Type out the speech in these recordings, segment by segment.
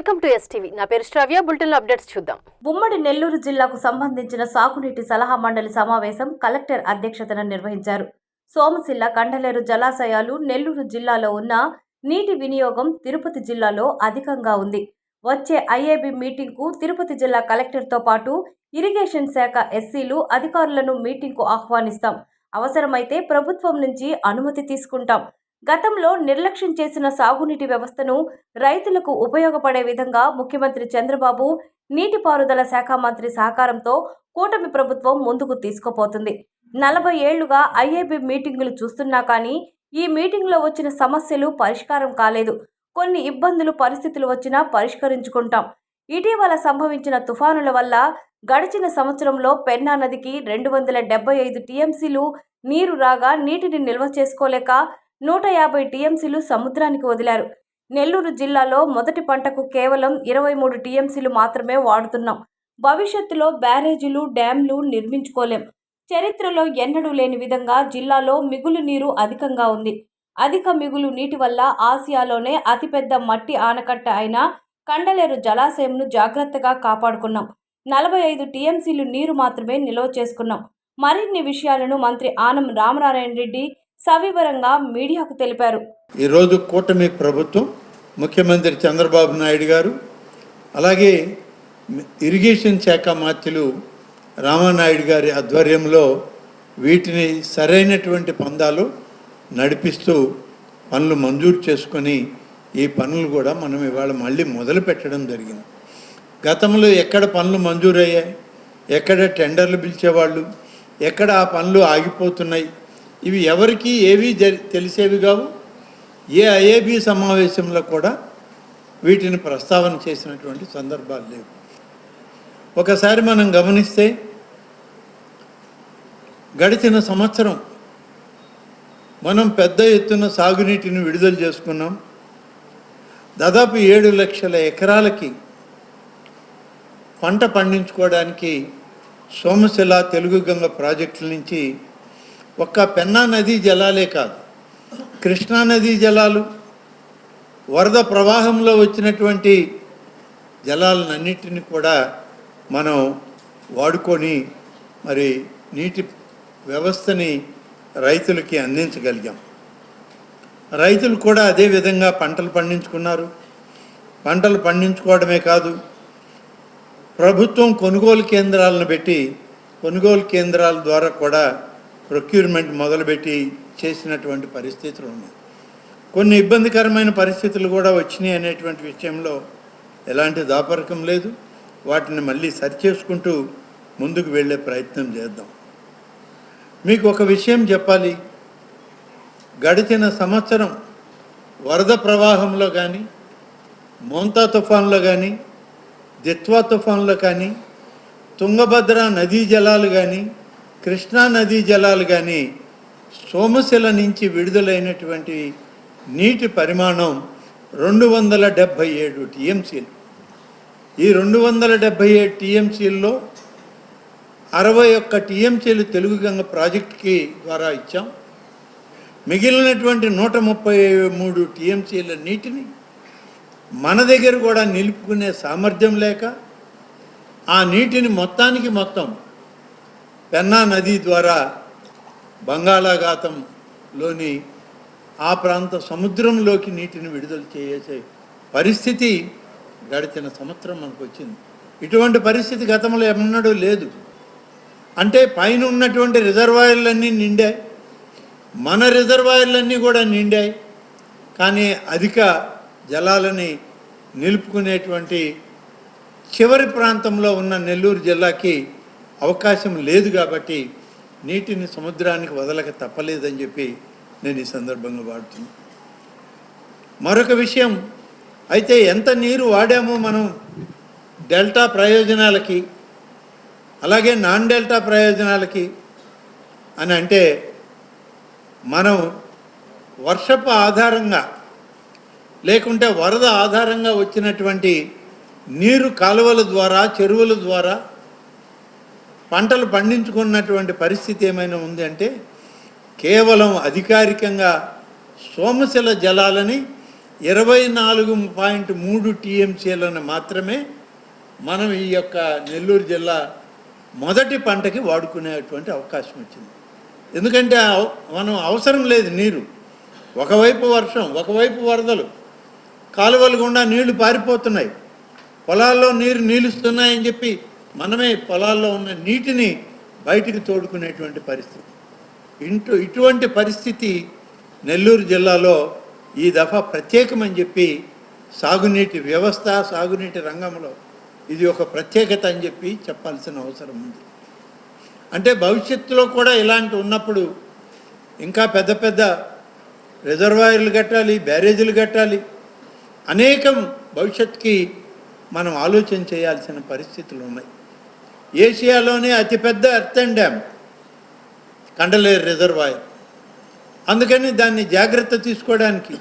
Welcome to STV. నా పేరు శ్రావ్య. Bulletin updates చూద్దాం. ఉమ్మడి నెల్లూరు జిల్లాకు సంబంధించిన సాగునీటి సలహా మండలి సమావేశం కలెక్టర్ అధ్యక్షతన నిర్వహించారు. సోమశిల, కండలేరు జలాశయాలు నెల్లూరు జిల్లాలో ఉన్న నీటి వినియోగం తిరుపతి జిల్లాలో అధికంగా ఉంది. వచ్చే ఐఏబీ మీటింగ్కు తిరుపతి జిల్లా కలెక్టర్తో పాటు ఇరిగేషన్ శాఖ ఎస్సీలు అధికారులను మీటింగ్కు ఆహ్వానిస్తాం. అవసరమైతే ప్రభుత్వం నుంచి అనుమతి తీసుకుంటాం. గతంలో నిర్లక్ష్యం చేసిన సాగునీటి వ్యవస్థను రైతులకు ఉపయోగపడే విధంగా ముఖ్యమంత్రి చంద్రబాబు, నీటిపారుదల శాఖ మంత్రి సహకారంతో కూటమి ప్రభుత్వం ముందుకు తీసుకుపోతుంది. 40 ఏళ్లుగా ఐఏబీ మీటింగులు చూస్తున్నా కానీ ఈ మీటింగ్లో వచ్చిన సమస్యలు పరిష్కారం కాలేదు. కొన్ని ఇబ్బందులు, పరిస్థితులు వచ్చినా పరిష్కరించుకుంటాం. ఇటీవల సంభవించిన తుఫానుల వల్ల గడిచిన సంవత్సరంలో పెన్నా నదికి 275 టీఎంసీలు నీరు రాగా నీటిని నిల్వ చేసుకోలేక 150 టీఎంసీలు సముద్రానికి వదిలారు. నెల్లూరు జిల్లాలో మొదటి పంటకు కేవలం 23 టీఎంసీలు మాత్రమే వాడుతున్నాం. భవిష్యత్తులో బ్యారేజీలు, డ్యాంలు నిర్మించుకోలేం. చరిత్రలో ఎన్నడూ లేని విధంగా జిల్లాలో మిగులు నీరు అధికంగా ఉంది. అధిక మిగులు నీటి వల్ల ఆసియాలోనే అతిపెద్ద మట్టి ఆనకట్ట అయిన కండలేరు జలాశయంను జాగ్రత్తగా కాపాడుకున్నాం. 45 టీఎంసీలు నీరు మాత్రమే నిల్వ చేసుకున్నాం. మరిన్ని విషయాలను మంత్రి ఆనం రామనారాయణ రెడ్డి సవివరంగా మీడియాకు తెలిపారు. ఈరోజు కూటమి ప్రభుత్వం, ముఖ్యమంత్రి చంద్రబాబు నాయుడు గారు, అలాగే ఇరిగేషన్ శాఖ మంత్రులు రామానాయుడు గారి ఆధ్వర్యంలో వీటిని సరైనటువంటి పందాలు నడిపిస్తూ పనులు మంజూరు చేసుకొని ఈ పనులు కూడా మనం ఇవాళ మళ్ళీ మొదలు పెట్టడం జరిగింది. గతంలో ఎక్కడ పనులు మంజూరయ్యాయి, ఎక్కడ టెండర్లు పిలిచేవాళ్ళు, ఎక్కడ ఆ పనులు ఆగిపోతున్నాయి, ఇవి ఎవరికి ఏవి తెలిసేవి కావు. ఏ ఐఏబీ సమావేశంలో కూడా వీటిని ప్రస్తావన చేసినటువంటి సందర్భాలు లేవు. ఒకసారి మనం గమనిస్తే గడిచిన సంవత్సరం మనం పెద్ద ఎత్తున సాగునీటిని విడుదల చేసుకున్నాం. దాదాపు 7 లక్షల ఎకరాలకి పంట పండించుకోవడానికి సోమశిల, తెలుగుగంగ ప్రాజెక్టుల నుంచి ఒక్క పెన్నా నదీ జలాలే కాదు, కృష్ణా నదీ జలాలు, వరద ప్రవాహంలో వచ్చినటువంటి జలాలన్నింటినీ కూడా మనం వాడుకొని మరి నీటి వ్యవస్థని రైతులకి అందించగలిగాం. రైతులు కూడా అదే విధంగా పంటలు పండించుకున్నారు. పంటలు పండించుకోవడమే కాదు, ప్రభుత్వం కొనుగోలు కేంద్రాలను పెట్టి కొనుగోలు కేంద్రాల ద్వారా కూడా ప్రొక్యూర్మెంట్ మొదలుపెట్టి చేసినటువంటి పరిస్థితులు ఉన్నాయి. కొన్ని ఇబ్బందికరమైన పరిస్థితులు కూడా వచ్చినాయి అనేటువంటి విషయంలో ఎలాంటి దాపరికం లేదు. వాటిని మళ్ళీ సరిచేసుకుంటూ ముందుకు వెళ్ళే ప్రయత్నం చేద్దాం. మీకు ఒక విషయం చెప్పాలి. గడిచిన సంవత్సరం వరద ప్రవాహంలో కానీ, మోంతా తుఫాన్లో కానీ, దిత్వా తుఫాన్లో కానీ, తుంగభద్ర నదీ జలాలు కానీ, కృష్ణా నదీ జలాలు కానీ, సోమశిల నుంచి విడుదలైనటువంటి నీటి పరిమాణం 277 టీఎంసీలు. ఈ 277 టీఎంసీల్లో 61 టీఎంసీలు తెలుగుగంగ ప్రాజెక్టుకి ద్వారా ఇచ్చాం. మిగిలినటువంటి 133 టీఎంసీల నీటిని మన దగ్గర కూడా నిలుపుకునే సామర్థ్యం లేక ఆ నీటిని మొత్తం పెన్నా నది ద్వారా బంగాళాఖాతంలోని ఆ ప్రాంత సముద్రంలోకి నీటిని విడుదల చేసే పరిస్థితి గడిచిన సంవత్సరం మనకు వచ్చింది. ఇటువంటి పరిస్థితి గతంలో ఎన్నడూ లేదు. అంటే పైన ఉన్నటువంటి రిజర్వాయర్లన్నీ నిండాయి, మన రిజర్వాయర్లన్నీ కూడా నిండాయి. కానీ అధిక జలాలని నిలుపుకునేటువంటి చివరి ప్రాంతంలో ఉన్న నెల్లూరు జిల్లాకి అవకాశం లేదు. కాబట్టి నీటిని సముద్రానికి వదలక తప్పలేదని చెప్పి నేను ఈ సందర్భంగా వాడుతున్నాను. మరొక విషయం అయితే, ఎంత నీరు వాడామో మనం డెల్టా ప్రయోజనాలకి, అలాగే నాన్ డెల్టా ప్రయోజనాలకి అని అంటే, మనం వర్షపు ఆధారంగా లేకుంటే వరద ఆధారంగా వచ్చినటువంటి నీరు కాలువల ద్వారా, చెరువుల ద్వారా పంటలు పండించుకున్నటువంటి పరిస్థితి ఏమైనా ఉంది అంటే, కేవలం అధికారికంగా సోమశిల జలాలని 24.3 టీఎంసీలను మాత్రమే మనం ఈ యొక్క నెల్లూరు జిల్లా మొదటి పంటకి వాడుకునేటువంటి అవకాశం వచ్చింది. ఎందుకంటే మనం అవసరం లేదు నీరు. ఒకవైపు వర్షం, ఒకవైపు వరదలు, కాలువలు గుండా నీళ్లు పారిపోతున్నాయి, పొలాల్లో నీరు నిలుస్తున్నాయని చెప్పి మనమే పొలాల్లో ఉన్న నీటిని బయటికి తోడుకునేటువంటి పరిస్థితి. ఇటువంటి పరిస్థితి నెల్లూరు జిల్లాలో ఈ దఫా ప్రత్యేకమని చెప్పి సాగునీటి వ్యవస్థ, సాగునీటి రంగంలో ఇది ఒక ప్రత్యేకత అని చెప్పి చెప్పాల్సిన అవసరం ఉంది. అంటే భవిష్యత్తులో కూడా ఇలాంటి ఉన్నప్పుడు ఇంకా పెద్ద పెద్ద రిజర్వాయర్లు కట్టాలి, బ్యారేజీలు కట్టాలి, అనేకం భవిష్యత్తుకి మనం ఆలోచన చేయాల్సిన పరిస్థితులు ఉన్నాయి. ఏషియాలోనే అతిపెద్ద ఎర్తన్ డ్యామ్ కండలేరు రిజర్వాయర్. అందుకని దాన్ని జాగ్రత్త తీసుకోవడానికి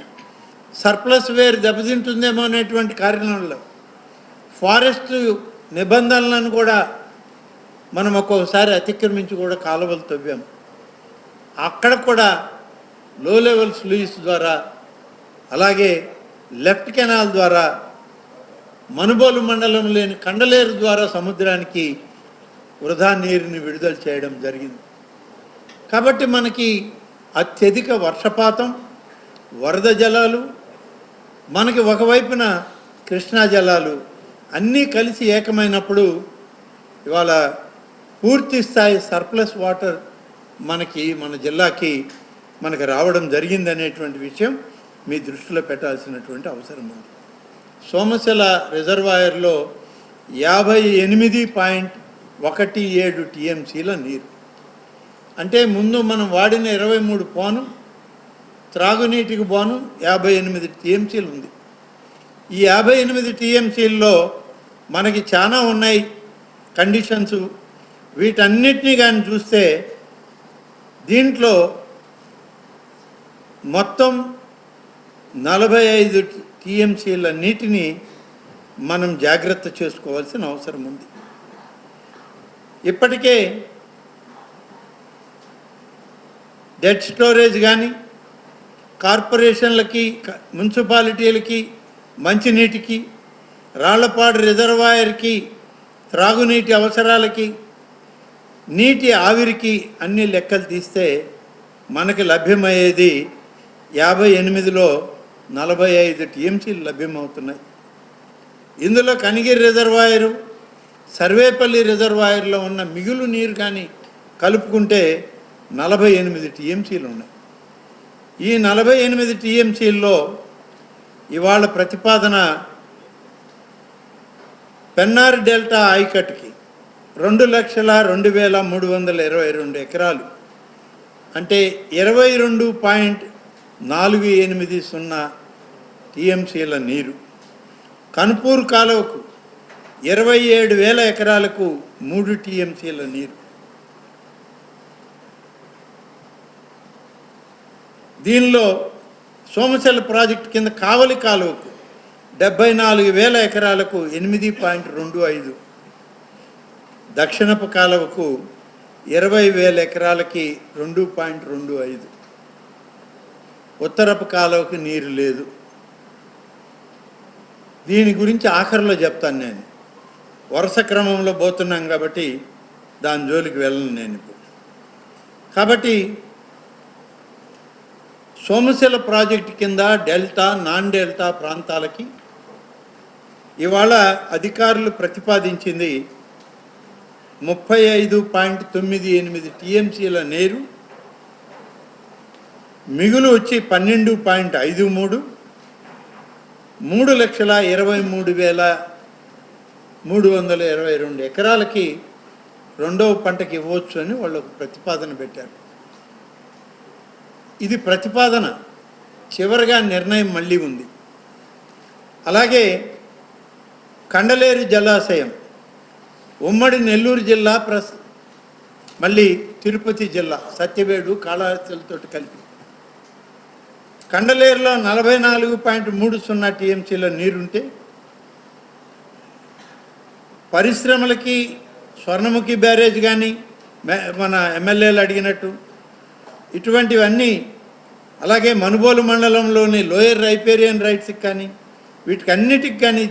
సర్ప్లస్ వేర్ దెబ్బతింటుందేమో అనేటువంటి కారణంలో ఫారెస్ట్ నిబంధనలను కూడా మనం ఒక్కొక్కసారి అతిక్రమించి కూడా కాలువలు తవ్వాం. అక్కడ కూడా లో లెవెల్ స్లూయిస్ ద్వారా, అలాగే లెఫ్ట్ కెనాల్ ద్వారా, మనుబోలు మండలం లేని కండలేరు ద్వారా సముద్రానికి వృధా నీరుని విడుదల చేయడం జరిగింది. కాబట్టి మనకి అత్యధిక వర్షపాతం, వరద జలాలు, మనకి ఒకవైపున కృష్ణా జలాలు అన్నీ కలిసి ఏకమైనప్పుడు ఇవాళ పూర్తి స్థాయి సర్ప్లస్ వాటర్ మన జిల్లాకి మనకు రావడం జరిగిందనేటువంటి విషయం మీ దృష్టిలో పెట్టాల్సినటువంటి అవసరం ఉంది. సోమశిల రిజర్వాయర్లో 58.17 టీఎంసీల నీరు, అంటే ముందు మనం వాడిన 23 పోను, త్రాగునీటికి పోను 58 టీఎంసీలు ఉంది. ఈ 58 టీఎంసీల్లో మనకి చాలా ఉన్నాయి కండిషన్స్. వీటన్నిటినీ కానీ చూస్తే దీంట్లో మొత్తం 45 టీఎంసీల నీటిని మనం జాగ్రత్త చేసుకోవాల్సిన అవసరం ఉంది. ఇప్పటికే డెడ్ స్టోరేజ్ కానీ, కార్పొరేషన్లకి, మున్సిపాలిటీలకి మంచినీటికి, రాళ్లపాడు రిజర్వాయర్కి త్రాగునీటి అవసరాలకి, నీటి ఆవిరికి అన్ని లెక్కలు తీస్తే మనకి లభ్యమయ్యేది 58లో 45 టీఎంసీలు లభ్యమవుతున్నాయి. ఇందులో కనిగిరి రిజర్వాయరు, సర్వేపల్లి రిజర్వాయర్లో ఉన్న మిగులు నీరు కానీ కలుపుకుంటే 48 టీఎంసీలు ఉన్నాయి. ఈ 48 టీఎంసీల్లో ఇవాళ ప్రతిపాదన పెన్నార్ డెల్టా ఆయకట్టుకి 2,02,322 ఎకరాలు, అంటే 22.480 టీఎంసీల నీరు. కన్పూర్ కాలువకు 27,000 ఎకరాలకు 3 టీఎంసీల నీరు. దీనిలో సోమశిల ప్రాజెక్టు కింద కావలి కాలువకు 74,000 ఎకరాలకు 8.25, దక్షిణపు కాలువకు 20,000 ఎకరాలకి 2.25, ఉత్తరపు కాలువకి నీరు లేదు. దీని గురించి ఆఖరిలో చెప్తాను. నేను వరుస క్రమంలో పోతున్నాం కాబట్టి దాని జోలికి వెళ్ళను నేను ఇప్పుడు. కాబట్టి సోమశిల ప్రాజెక్టు కింద డెల్టా, నాన్ డెల్టా ప్రాంతాలకి ఇవాళ అధికారులు ప్రతిపాదించింది 35.98 టీఎంసీల నీరు, మిగులు వచ్చి 12.53, 3,23,322 ఎకరాలకి రెండవ పంటకి ఇవ్వచ్చు అని వాళ్ళు ఒక ప్రతిపాదన పెట్టారు. ఇది ప్రతిపాదన, చివరిగా నిర్ణయం మళ్ళీ ఉంది. అలాగే కండలేరు జలాశయం ఉమ్మడి నెల్లూరు జిల్లా మళ్ళీ తిరుపతి జిల్లా సత్యవేడు, కాళహస్తిలతో కలిపి కండలేరులో 44.30 టీఎంసీల నీరుంటే పరిశ్రమలకి స్వర్ణముఖి బ్యారేజ్ కానీ మన ఎమ్మెల్యేలు అడిగినట్టు ఇటువంటివన్నీ అలాగే మనుబోలు మండలంలోని లోయర్ రైపేరియన్ రైట్స్కి కానీ వీటికన్నిటికి కానీ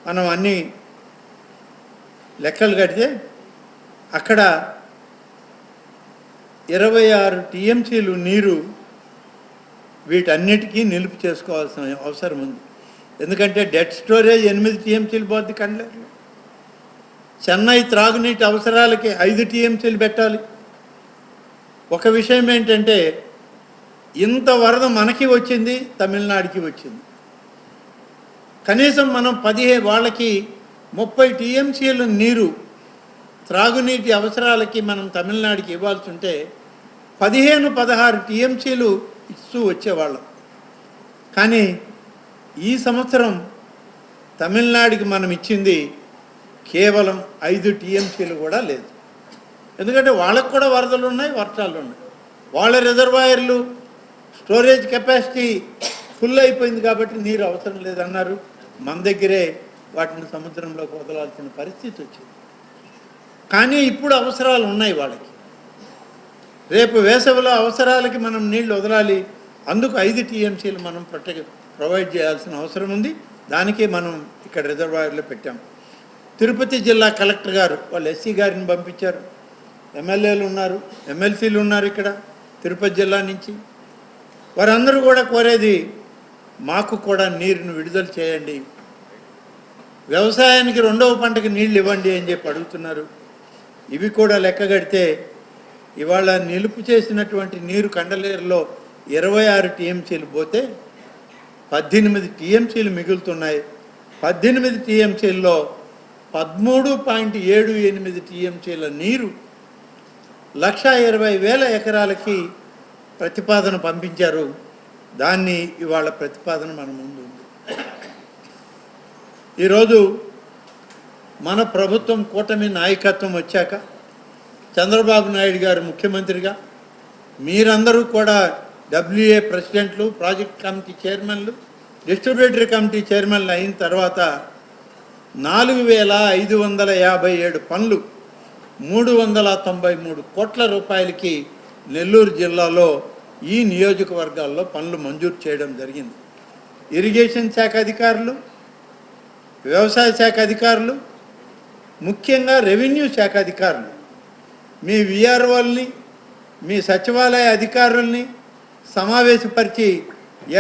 మనం అన్ని లెక్కలు కడితే అక్కడ 26 టీఎంసీలు నీరు వీటన్నిటికీ నిలుపు చేసుకోవాల్సిన అవసరం ఉంది. ఎందుకంటే డెడ్ స్టోరేజ్ 8 టీఎంసీలు పోద్ది కండ్లేరులో. చెన్నై త్రాగునీటి అవసరాలకి 5 టీఎంసీలు పెట్టాలి. ఒక విషయం ఏంటంటే ఇంత వరద మనకి వచ్చింది, తమిళనాడుకి వచ్చింది. కనీసం మనం వాళ్ళకి 30 టీఎంసీల నీరు త్రాగునీటి అవసరాలకి మనం తమిళనాడుకి ఇవ్వాల్సి ఉంటే 15-16 టీఎంసీలు ఇస్తూ వచ్చేవాళ్ళం. కానీ ఈ సంవత్సరం తమిళనాడుకి మనం ఇచ్చింది కేవలం 5 టీఎంసీలు కూడా లేదు. ఎందుకంటే వాళ్ళకు కూడా వరదలు ఉన్నాయి, వర్షాలు ఉన్నాయి. వాళ్ళ రిజర్వాయర్లు స్టోరేజ్ కెపాసిటీ ఫుల్ అయిపోయింది కాబట్టి నీరు అవసరం లేదన్నారు. మన దగ్గరే వాటిని సముద్రంలోకి వదలాల్సిన పరిస్థితి వచ్చింది. కానీ ఇప్పుడు అవసరాలు ఉన్నాయి వాళ్ళకి. రేపు వేసవిలో అవసరాలకి మనం నీళ్లు వదలాలి. అందుకు 5 టీఎంసీలు మనం ప్రొవైడ్ చేయాల్సిన అవసరం ఉంది. దానికే మనం ఇక్కడ రిజర్వాయర్లో పెట్టాం. తిరుపతి జిల్లా కలెక్టర్ గారు వాళ్ళు ఎస్సీ గారిని పంపించారు. ఎమ్మెల్యేలు ఉన్నారు, ఎమ్మెల్సీలు ఉన్నారు ఇక్కడ తిరుపతి జిల్లా నుంచి. వారందరూ కూడా కోరేది మాకు కూడా నీరుని విడుదల చేయండి, వ్యవసాయానికి 2వ పంటకి నీళ్ళు ఇవ్వండి అని చెప్పి అడుగుతున్నారు. ఇవి కూడా లెక్క కడితే ఇవాళ నిలుపు చేసినటువంటి నీరు కండలేరులో 26 టీఎంసీలు పోతే 18 టీఎంసీలు మిగులుతున్నాయి. 18 టీఎంసీల్లో 13.78 టీఎంసీల నీరు 1,20,000 ఎకరాలకి ప్రతిపాదన పంపించారు. దాన్ని ఇవాళ ప్రతిపాదన మన ముందు ఉంది. ఈరోజు మన ప్రభుత్వం కూటమి నాయకత్వం వచ్చాక చంద్రబాబు నాయుడు గారు ముఖ్యమంత్రిగా మీరందరూ కూడా WA ప్రెసిడెంట్లు, ప్రాజెక్ట్ కమిటీ చైర్మన్లు, డిస్ట్రిబ్యూటరీ కమిటీ చైర్మన్లు అయిన తర్వాత 4,557 పనులు 393 కోట్ల రూపాయలకి నెల్లూరు జిల్లాలో ఈ నియోజకవర్గాల్లో పనులు మంజూరు చేయడం జరిగింది. ఇరిగేషన్ శాఖ అధికారులు, వ్యవసాయ శాఖ అధికారులు, ముఖ్యంగా రెవెన్యూ శాఖ అధికారులు మీ విఆర్ఓల్ని, మీ సచివాలయ అధికారుల్ని సమావేశపరిచి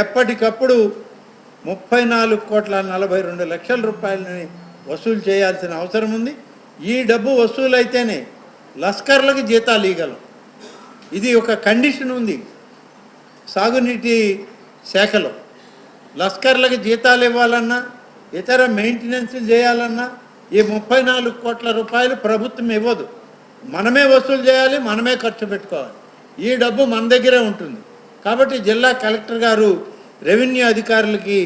ఎప్పటికప్పుడు 34,42 రూపాయలని వసూలు చేయాల్సిన అవసరం ఉంది. ఈ డబ్బు వసూలైతేనే లస్కర్లకు జీతాలు ఇవ్వగలం. ఇది ఒక కండిషన్ ఉంది సాగునీటి శాఖలో. లస్కర్లకు జీతాలు ఇవ్వాలన్నా, ఇతర మెయింటెనెన్స్ చేయాలన్నా ఈ 34 కోట్ల రూపాయలు ప్రభుత్వం ఇవ్వదు. మనమే వసూలు చేయాలి, మనమే ఖర్చు పెట్టుకోవాలి. ఈ డబ్బు మన దగ్గరే ఉంటుంది. కాబట్టి జిల్లా కలెక్టర్ గారు రెవెన్యూ అధికారులకి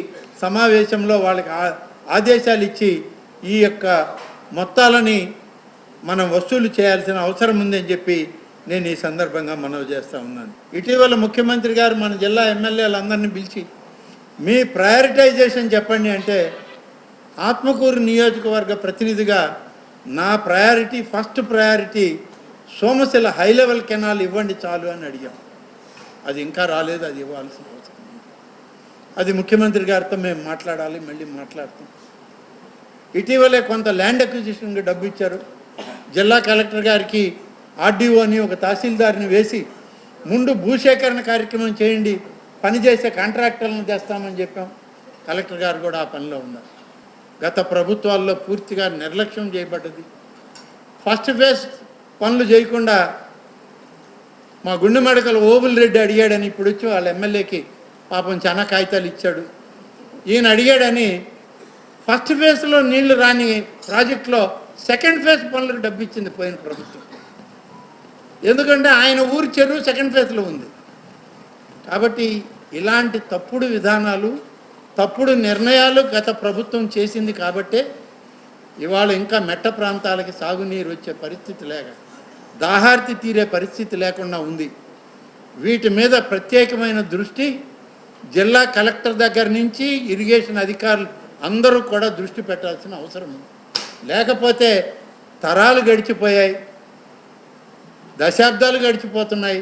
సమావేశంలో వాళ్ళకి ఆదేశాలు ఇచ్చి ఈ యొక్క మొత్తాలని మనం వసూలు చేయాల్సిన అవసరం ఉందని చెప్పి నేను ఈ సందర్భంగా మనవి చేస్తూ ఉన్నాను. ఇటీవల ముఖ్యమంత్రి గారు మన జిల్లా ఎమ్మెల్యేలందరినీ పిలిచి మీ ప్రయారిటైజేషన్ చెప్పండి అంటే ఆత్మకూరు నియోజకవర్గ ప్రతినిధిగా నా priority, first priority Somasila high level canal ఇవ్వండి చాలు అని అడిగాం. అది ఇంకా రాలేదు, అది ఇవ్వాల్సిన అవసరం ఉంది. అది ముఖ్యమంత్రి గారితో మేము మాట్లాడాలి, మళ్ళీ మాట్లాడతాం. ఇటీవలే కొంత ల్యాండ్ అక్విజిషన్కి డబ్బు ఇచ్చారు. జిల్లా కలెక్టర్ గారికి ఆర్డీఓని ఒక తహసీల్దార్ని వేసి ముందు భూసేకరణ కార్యక్రమం చేయండి, పనిచేసే కాంట్రాక్టర్లను తెస్తామని చెప్పాం. కలెక్టర్ గారు కూడా ఆ పనిలో ఉన్నారు. గత ప్రభుత్వాల్లో పూర్తిగా నిర్లక్ష్యం చేయబడ్డది. ఫస్ట్ ఫేజ్ పనులు చేయకుండా మా గుండె మడకలు ఓబుల్ రెడ్డి అడిగాడని ఇప్పుడు వచ్చి వాళ్ళ ఎమ్మెల్యేకి పాపం చాలా కాగితాలు ఇచ్చాడు. ఈయన అడిగాడని ఫస్ట్ ఫేజ్లో నీళ్లు రాని ప్రాజెక్టులో సెకండ్ ఫేజ్ పనులకు డబ్బు ఇచ్చింది పోయిన ప్రభుత్వం. ఎందుకంటే ఆయన ఊరి చెరువు సెకండ్ ఫేజ్లో ఉంది. కాబట్టి ఇలాంటి తప్పుడు విధానాలు, తప్పుడు నిర్ణయాలు గత ప్రభుత్వం చేసింది కాబట్టే ఇవాళ ఇంకా మెట్ట ప్రాంతాలకి సాగునీరు వచ్చే పరిస్థితి లేక, దాహార్తి తీరే పరిస్థితి లేకుండా ఉంది. వీటి మీద ప్రత్యేకమైన దృష్టి జిల్లా కలెక్టర్ దగ్గర నుంచి ఇరిగేషన్ అధికారులు అందరూ కూడా దృష్టి పెట్టాల్సిన అవసరం ఉంది. లేకపోతే తరాలు గడిచిపోయాయి, దశాబ్దాలు గడిచిపోతున్నాయి,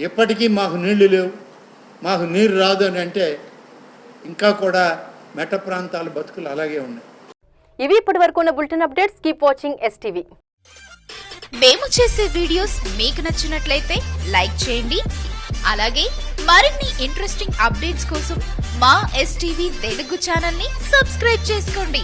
ఇప్పటికీ మాకు నీళ్లు లేవు. మాకు నీరు రాదు అని అంటే ఇంకా కూడా మెట్ట ప్రాంతాల బతుకులు అలాగే ఉన్నాయి. ఇవి ఇప్పటి వరకు ఉన్న bulletin updates. Keep watching STV. మేము చేసే వీడియోస్ మీకు నచ్చినట్లయితే లైక్ చేయండి. అలాగే మరిన్ని ఇంట్రెస్టింగ్ అప్డేట్స్ కోసం మా STV తెలుగు ఛానల్ ని సబ్స్క్రైబ్ చేసుకోండి.